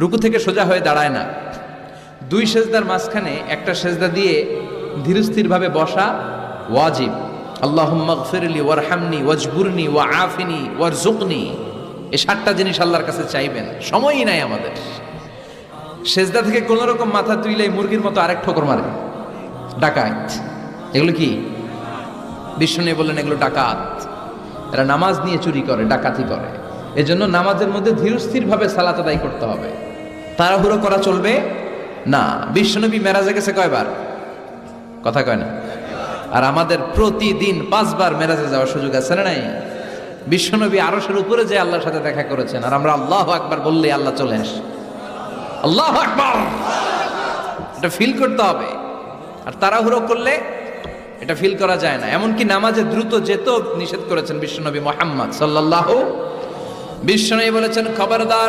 রুকু থেকে সোজা হয়ে দাঁড়ায় না, দুই সেজদার মাঝখানে একটা সেজদা দিয়ে ধীরস্থিরভাবে বসা ওয়াজিব। আল্লাহুম্মা গফিরলি ওয়ারহামনি ওয়াজবুরনি ওয়াআফিনি ওয়ারযুকনি, এই 7টা জিনিস আল্লাহর কাছে চাইবেন। সময়ই নাই আমাদের। সেজদা থেকে কোন রকম মাথা তুইলেই মুরগির মতো আরেক ঠোকর মারে, ডাকাত। এগুলো কি? বিষ্ণু বললেন এগুলো ডাকাত। এরা নামাজ নিয়ে চুরি করে, ডাকাতি করে। এজন্য নামাজের মধ্যে ধীরস্থিরভাবে সালাত আদায় করতে হবে, তাড়াহুড়ো করা চলবে না। বিশ্বনবী মেরাজে গেছে কয়বার? কথা কয় না। আর আমাদের প্রতিদিন 5 বার মেরাজে যাওয়ার সুযোগ আছে না নাই? বিশ্বনবী আরশের উপরে যে আল্লাহর সাথে দেখা করেছেন, আর আমরা আল্লাহু আকবার বললেই আল্লাহ চলে আসে। আল্লাহু আকবার, এটা ফিল করতে হবে। আর তাড়াহুড়ো করলে এটা ফিল করা যায় না। এমনকি নামাজে দ্রুত যেতেও নিষেধ করেছেন বিশ্বনবী মুহাম্মদ সাল্লাল্লাহু। বিশ্বনবী বলেছেন, খবরদার